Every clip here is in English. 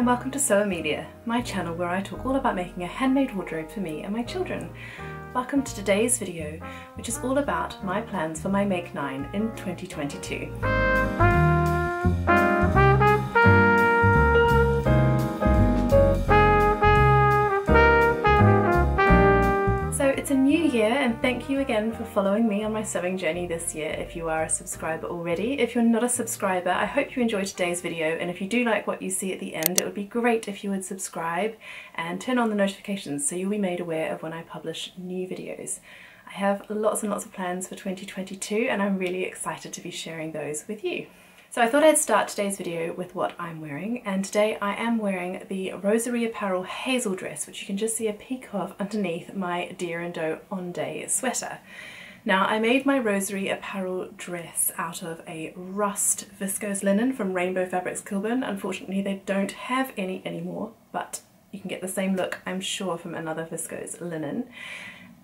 and welcome to Sew Amelia, my channel where I talk all about making a handmade wardrobe for me and my children. Welcome to today's video, which is all about my plans for my Make 9 in 2022. It's a new year, and thank you again for following me on my sewing journey this year if you are a subscriber already. If you're not a subscriber, I hope you enjoyed today's video, and if you do like what you see at the end, it would be great if you would subscribe and turn on the notifications so you'll be made aware of when I publish new videos. I have lots and lots of plans for 2022 and I'm really excited to be sharing those with you. So I thought I'd start today's video with what I'm wearing, and today I am wearing the Rosary Apparel Hazel dress, which you can just see a peek of underneath my Deer and Doe On Day sweater. Now, I made my Rosary Apparel dress out of a rust viscose linen from Rainbow Fabrics Kilburn. Unfortunately, they don't have any anymore, but you can get the same look, I'm sure, from another viscose linen.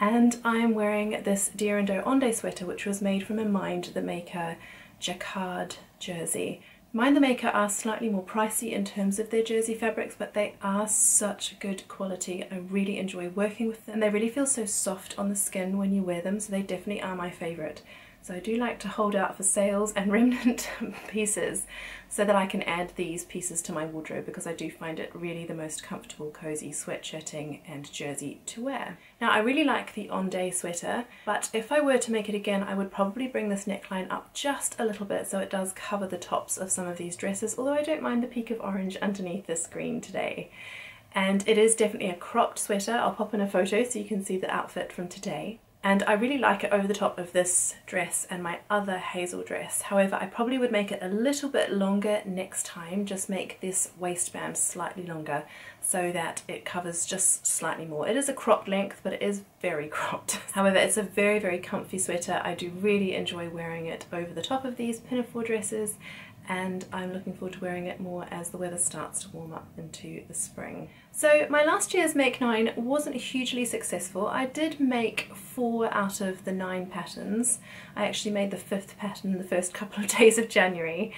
And I'm wearing this Deer and Doe On Day sweater, which was made from a Mind the Maker jacquard jersey. Mind the Maker are slightly more pricey in terms of their jersey fabrics, but they are such good quality. I really enjoy working with them. They really feel so soft on the skin when you wear them, so they definitely are my favourite. So I do like to hold out for sales and remnant pieces so that I can add these pieces to my wardrobe, because I do find it really the most comfortable, cozy sweatshirting and jersey to wear. Now, I really like the On Day sweater, but if I were to make it again, I would probably bring this neckline up just a little bit so it does cover the tops of some of these dresses, although I don't mind the peak of orange underneath this green today. And it is definitely a cropped sweater. I'll pop in a photo so you can see the outfit from today. And I really like it over the top of this dress and my other hazel dress. However, I probably would make it a little bit longer next time, just make this waistband slightly longer so that it covers just slightly more. It is a cropped length, but it is very cropped. However, it's a very, very comfy sweater. I do really enjoy wearing it over the top of these Pinafore dresses, and I'm looking forward to wearing it more as the weather starts to warm up into the spring. So my last year's Make 9 wasn't hugely successful. I did make 4 out of the 9 patterns. I actually made the 5th pattern the first couple of days of January.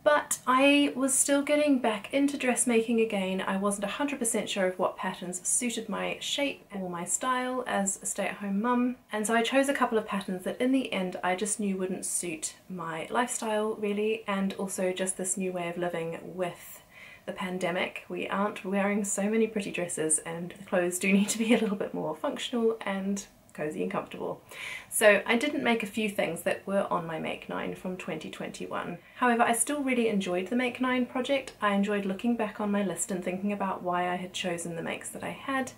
But I was still getting back into dressmaking again. I wasn't 100% sure of what patterns suited my shape or my style as a stay-at-home mum. And so I chose a couple of patterns that in the end I just knew wouldn't suit my lifestyle really, and also just this new way of living with the pandemic. We aren't wearing so many pretty dresses, and the clothes do need to be a little bit more functional and cozy and comfortable. So I didn't make a few things that were on my Make 9 from 2021. However, I still really enjoyed the Make 9 project. I enjoyed looking back on my list and thinking about why I had chosen the makes that I had,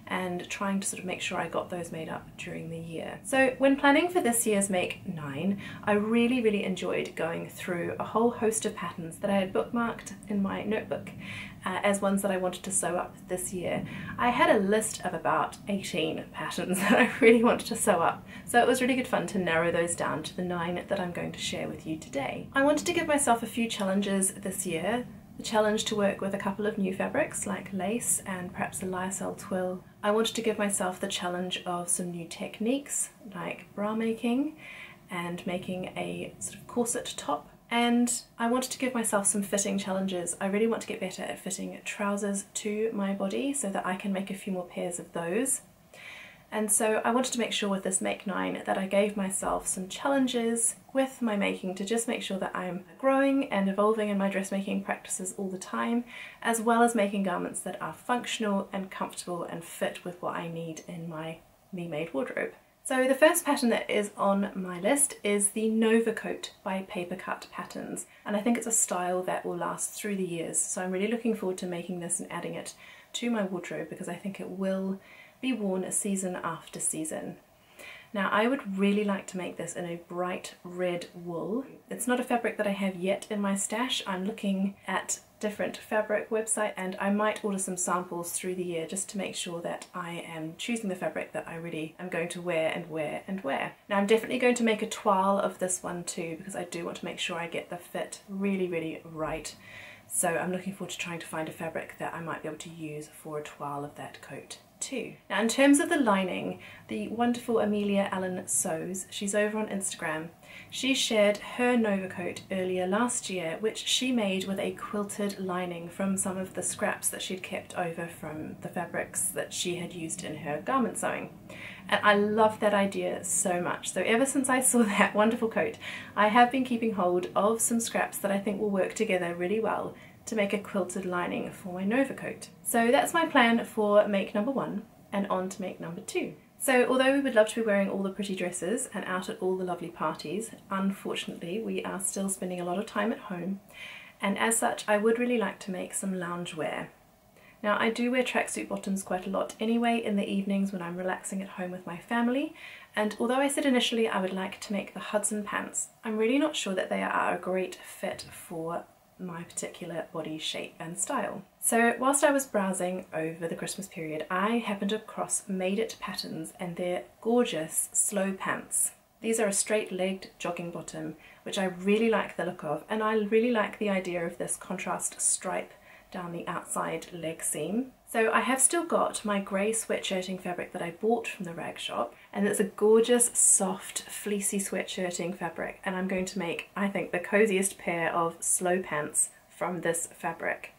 and trying to sort of make sure I got those made up during the year. So when planning for this year's Make 9, I really enjoyed going through a whole host of patterns that I had bookmarked in my notebook as ones that I wanted to sew up this year. I had a list of about 18 patterns that I really wanted to sew up, so it was really good fun to narrow those down to the 9 that I'm going to share with you today. I wanted to give myself a few challenges this year. The challenge to work with a couple of new fabrics like lace and perhaps a lyocell twill. I wanted to give myself the challenge of some new techniques like bra making and making a sort of corset top. And I wanted to give myself some fitting challenges. I really want to get better at fitting trousers to my body so that I can make a few more pairs of those. And so I wanted to make sure with this Make 9 that I gave myself some challenges with my making to just make sure that I'm growing and evolving in my dressmaking practices all the time, as well as making garments that are functional and comfortable and fit with what I need in my me-made wardrobe. So the first pattern that is on my list is the Nova Coat by Papercut Patterns, and I think it's a style that will last through the years, so I'm really looking forward to making this and adding it to my wardrobe because I think it will be worn season after season. Now, I would really like to make this in a bright red wool. It's not a fabric that I have yet in my stash. I'm looking at different fabric websites, and I might order some samples through the year just to make sure that I am choosing the fabric that I really am going to wear and wear and wear. Now, I'm definitely going to make a toile of this one too, because I do want to make sure I get the fit really right. So I'm looking forward to trying to find a fabric that I might be able to use for a toile of that coat. 2. Now in terms of the lining, the wonderful Amelia Sews, she's over on Instagram. She shared her Nova coat earlier last year, which she made with a quilted lining from some of the scraps that she'd kept over from the fabrics that she had used in her garment sewing. And I love that idea so much. So ever since I saw that wonderful coat, I have been keeping hold of some scraps that I think will work together really well to make a quilted lining for my Nova coat. So that's my plan for make number 1 and on to make number 2. So although we would love to be wearing all the pretty dresses and out at all the lovely parties, unfortunately we are still spending a lot of time at home, and as such I would really like to make some loungewear. Now I do wear tracksuit bottoms quite a lot anyway in the evenings when I'm relaxing at home with my family, and although I said initially I would like to make the Hudson pants, I'm really not sure that they are a great fit for my particular body shape and style. So whilst I was browsing over the Christmas period, I happened across Madeit patterns and their gorgeous slow pants. These are a straight-legged jogging bottom, which I really like the look of, and I really like the idea of this contrast stripe down the outside leg seam. So I have still got my grey sweatshirting fabric that I bought from the rag shop, and it's a gorgeous soft fleecy sweatshirting fabric, and I'm going to make, I think, the coziest pair of slow pants from this fabric.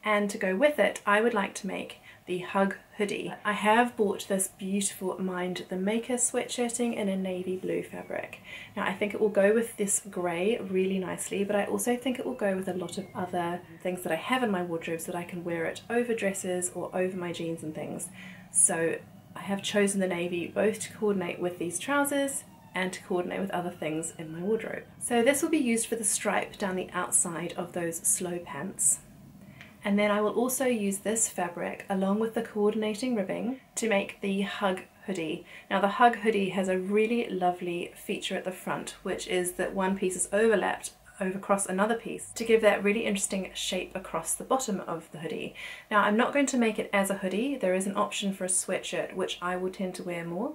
And to go with it, I would like to make the Hug Hoodie. I have bought this beautiful Mind the Maker sweatshirting in a navy blue fabric. Now I think it will go with this grey really nicely, but I also think it will go with a lot of other things that I have in my wardrobe so that I can wear it over dresses or over my jeans and things. So I have chosen the navy both to coordinate with these trousers and to coordinate with other things in my wardrobe. So this will be used for the stripe down the outside of those slow pants. And then I will also use this fabric along with the coordinating ribbing to make the Hug Hoodie. Now the Hug Hoodie has a really lovely feature at the front, which is that one piece is overlapped across another piece to give that really interesting shape across the bottom of the hoodie. Now I'm not going to make it as a hoodie. There is an option for a sweatshirt, which I would tend to wear more.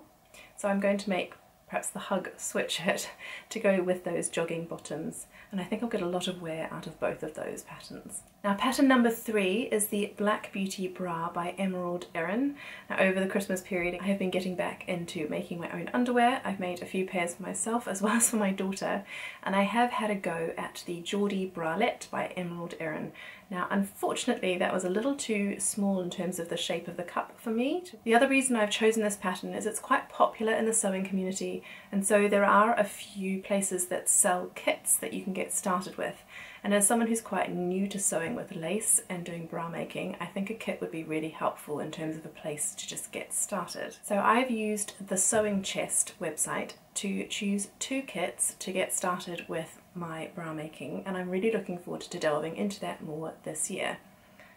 So I'm going to make perhaps the Hug sweatshirt to go with those jogging bottoms, and I think I'll get a lot of wear out of both of those patterns. Now pattern number 3 is the Black Beauty Bra by Erin. Now over the Christmas period I have been getting back into making my own underwear. I've made a few pairs for myself as well as for my daughter, and I have had a go at the Geordie Bralette by Erin. Now unfortunately that was a little too small in terms of the shape of the cup for me. The other reason I've chosen this pattern is it's quite popular in the sewing community, and so there are a few places that sell kits that you can get started with. And as someone who's quite new to sewing with lace and doing bra making, I think a kit would be really helpful in terms of a place to just get started. So I've used the Sewing Chest website to choose 2 kits to get started with my bra making, and I'm really looking forward to delving into that more this year.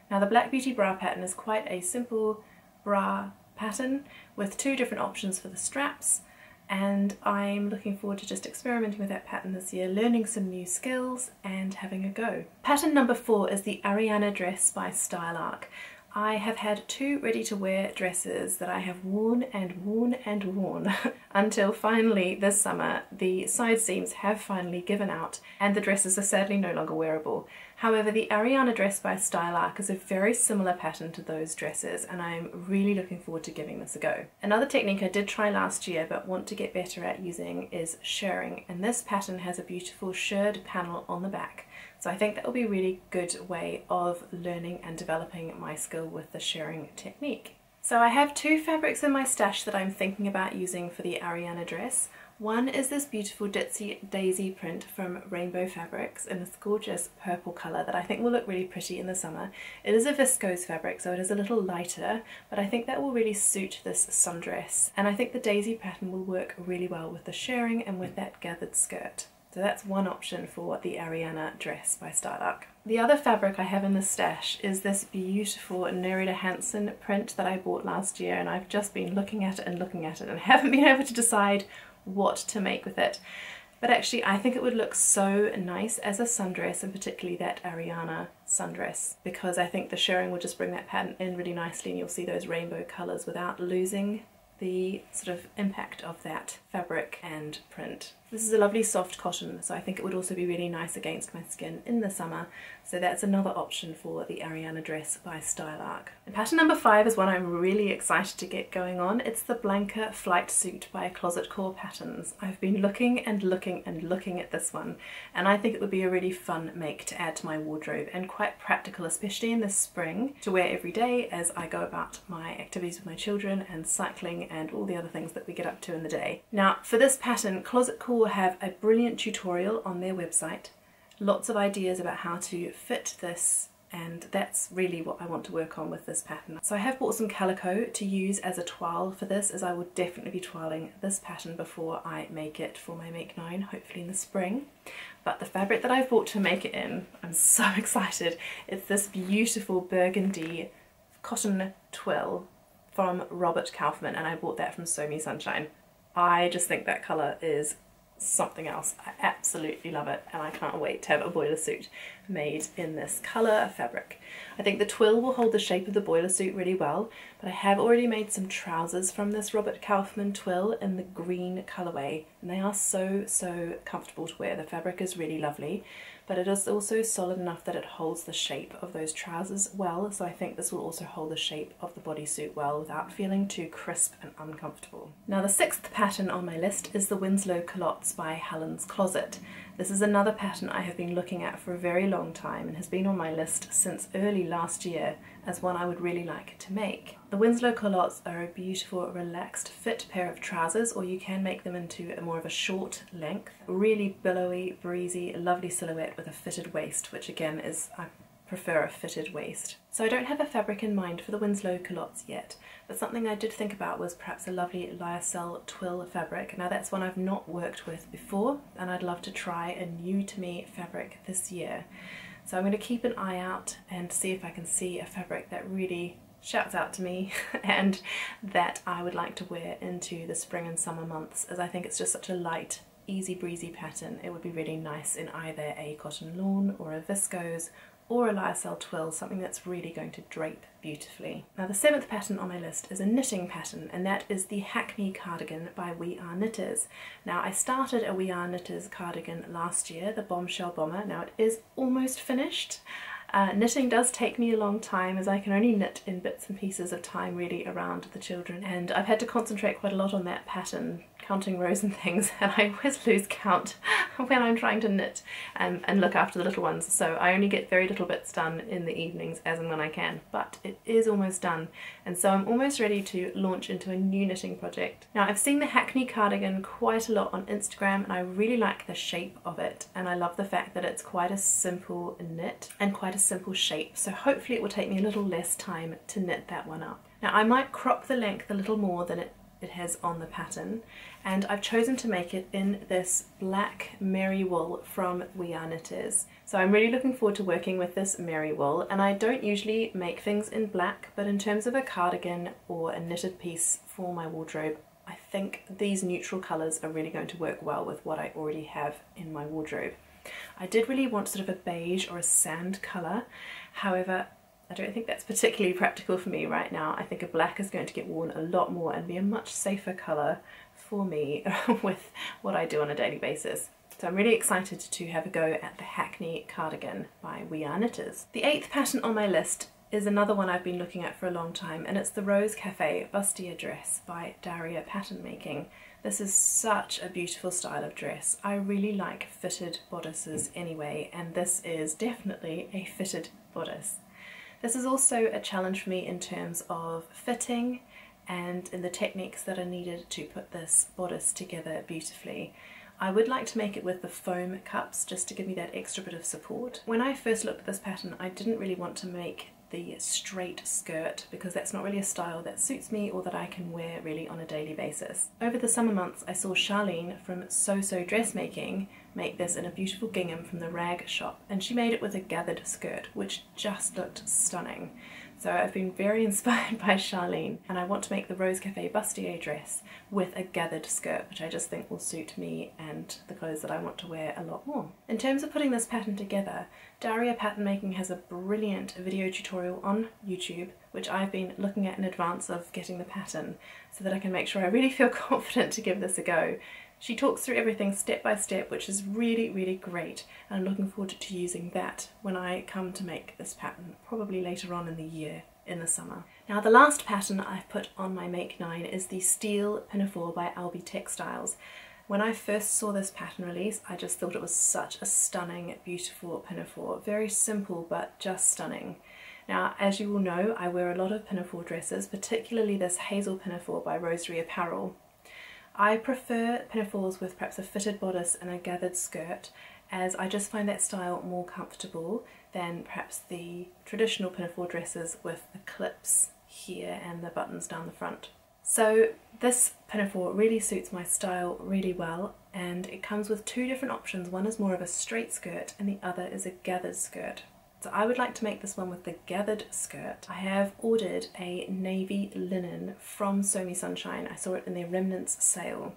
Now the Black Beauty Bra pattern is quite a simple bra pattern with 2 different options for the straps, and I'm looking forward to just experimenting with that pattern this year, learning some new skills and having a go. Pattern number 4 is the Ariana dress by Steele. I have had 2 ready-to-wear dresses that I have worn and worn and worn until finally this summer the side seams have finally given out and the dresses are sadly no longer wearable. However, the Ariana dress by Steele is a very similar pattern to those dresses, and I'm really looking forward to giving this a go. Another technique I did try last year but want to get better at using is shirring, and this pattern has a beautiful shirred panel on the back. So I think that will be a really good way of learning and developing my skill with the shirring technique. So I have 2 fabrics in my stash that I'm thinking about using for the Ariana dress. One is this beautiful Ditzy Daisy print from Rainbow Fabrics in this gorgeous purple colour that I think will look really pretty in the summer. It is a viscose fabric, so it is a little lighter, but I think that will really suit this sundress. And I think the daisy pattern will work really well with the shirring and with that gathered skirt. So that's one option for the Ariana dress by Steele. The other fabric I have in the stash is this beautiful Nerida Hansen print that I bought last year, and I've just been looking at it and haven't been able to decide what to make with it. But actually I think it would look so nice as a sundress, and particularly that Ariana sundress, because I think the shirring will just bring that pattern in really nicely and you'll see those rainbow colours without losing the sort of impact of that fabric and print. This is a lovely soft cotton, so I think it would also be really nice against my skin in the summer, so that's another option for the Ariana dress by Style Arc. And pattern number 5 is one I'm really excited to get going on. It's the Blanca flight suit by Closet Core Patterns. I've been looking and looking and looking at this one, and I think it would be a really fun make to add to my wardrobe and quite practical, especially in the spring, to wear every day as I go about my activities with my children and cycling and all the other things that we get up to in the day. Now for this pattern, Closet Core have a brilliant tutorial on their website, lots of ideas about how to fit this, and that's really what I want to work on with this pattern. So I have bought some calico to use as a toile for this, as I will definitely be toiling this pattern before I make it for my Make 9, hopefully in the spring. But the fabric that I've bought to make it in, I'm so excited. It's this beautiful burgundy cotton twill from Robert Kaufman, and I bought that from Sew Me Sunshine. I just think that colour is something else. I absolutely love it, and I can't wait to have a boiler suit made in this colour fabric. I think the twill will hold the shape of the boiler suit really well, but I have already made some trousers from this Robert Kaufman twill in the green colourway, and they are so comfortable to wear. The fabric is really lovely, but it is also solid enough that it holds the shape of those trousers well, so I think this will also hold the shape of the bodysuit well without feeling too crisp and uncomfortable. Now the 6th pattern on my list is the Winslow Culottes by Helen's Closet. This is another pattern I have been looking at for a very long time and has been on my list since early last year as one I would really like to make. The Winslow Culottes are a beautiful relaxed fit pair of trousers, or you can make them into more of a short length, really billowy, breezy, lovely silhouette with a fitted waist, which again is, I prefer a fitted waist. So I don't have a fabric in mind for the Winslow Culottes yet, but something I did think about was perhaps a lovely lyocell twill fabric. Now that's one I've not worked with before, and I'd love to try a new to me fabric this year. So I'm going to keep an eye out and see if I can see a fabric that really shouts out to me and that I would like to wear into the spring and summer months, as I think it's just such a light, easy breezy pattern. It would be really nice in either a cotton lawn or a viscose or a lyocell twill, something that's really going to drape beautifully. Now the 7th pattern on my list is a knitting pattern, and that is the Hackney cardigan by We Are Knitters. Now I started a We Are Knitters cardigan last year, the Bombshell Bomber. Now it is almost finished. Knitting does take me a long time, as I can only knit in bits and pieces of time really around the children, and I've had to concentrate quite a lot on that pattern, counting rows and things, and I always lose count when I'm trying to knit and look after the little ones, so I only get very little bits done in the evenings as and when I can, but it is almost done, and so I'm almost ready to launch into a new knitting project. Now I've seen the Hackney cardigan quite a lot on Instagram, and I really like the shape of it, and I love the fact that it's quite a simple knit and quite a simple shape, so hopefully it will take me a little less time to knit that one up. Now I might crop the length a little more than it has on the pattern, and I've chosen to make it in this black Mary wool from We Are Knitters. So I'm really looking forward to working with this Mary wool, and I don't usually make things in black, but in terms of a cardigan or a knitted piece for my wardrobe, I think these neutral colours are really going to work well with what I already have in my wardrobe. I did really want sort of a beige or a sand colour, however I don't think that's particularly practical for me right now. I think a black is going to get worn a lot more and be a much safer colour for me with what I do on a daily basis. So I'm really excited to have a go at the Hackney cardigan by We Are Knitters. The 8th pattern on my list is another one I've been looking at for a long time, and it's the Rose Café Bustier dress by Daria Patternmaking. This is such a beautiful style of dress. I really like fitted bodices anyway, and this is definitely a fitted bodice. This is also a challenge for me in terms of fitting and in the techniques that are needed to put this bodice together beautifully. I would like to make it with the foam cups just to give me that extra bit of support. When I first looked at this pattern, I didn't really want to make the straight skirt because that's not really a style that suits me or that I can wear really on a daily basis. Over the summer months I saw Charlene from So Dressmaking make this in a beautiful gingham from the rag shop, and she made it with a gathered skirt which just looked stunning. So I've been very inspired by Charlene, and I want to make the Rose Café Bustier dress with a gathered skirt, which I just think will suit me and the clothes that I want to wear a lot more. In terms of putting this pattern together, Daria Patternmaking has a brilliant video tutorial on YouTube, which I've been looking at in advance of getting the pattern so that I can make sure I really feel confident to give this a go. She talks through everything step by step, which is really, really great, and I'm looking forward to using that when I come to make this pattern, probably later on in the year, in the summer. Now the last pattern I've put on my Make 9 is the Steele Pinafore by Elbe Textiles. When I first saw this pattern release, I just thought it was such a stunning, beautiful pinafore. Very simple, but just stunning. Now, as you will know, I wear a lot of pinafore dresses, particularly this Hazel Pinafore by Rosary Apparel. I prefer pinafores with perhaps a fitted bodice and a gathered skirt, as I just find that style more comfortable than perhaps the traditional pinafore dresses with the clips here and the buttons down the front. So this pinafore really suits my style really well, and it comes with two different options. One is more of a straight skirt and the other is a gathered skirt. So I would like to make this one with the gathered skirt. I have ordered a navy linen from Sew Me Sunshine. I saw it in their remnants sale.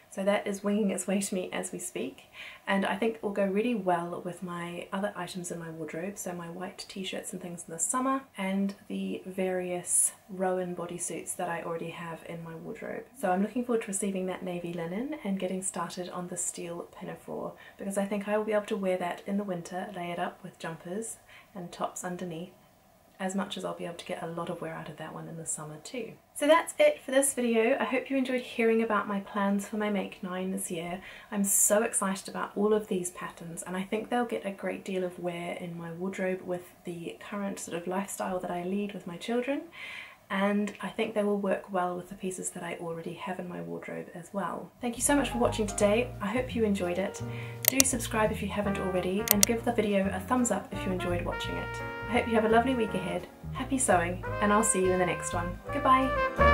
So that is winging its way to me as we speak, and I think it will go really well with my other items in my wardrobe, so my white t-shirts and things in the summer, and the various Rowan bodysuits that I already have in my wardrobe. So I'm looking forward to receiving that navy linen and getting started on the Steele Pinafore, because I think I will be able to wear that in the winter, lay it up with jumpers and tops underneath, as much as I'll be able to get a lot of wear out of that one in the summer too. So that's it for this video. I hope you enjoyed hearing about my plans for my Make 9 this year. I'm so excited about all of these patterns, and I think they'll get a great deal of wear in my wardrobe with the current sort of lifestyle that I lead with my children, and I think they will work well with the pieces that I already have in my wardrobe as well. Thank you so much for watching today. I hope you enjoyed it. Do subscribe if you haven't already, and give the video a thumbs up if you enjoyed watching it. I hope you have a lovely week ahead. Happy sewing, and I'll see you in the next one. Goodbye!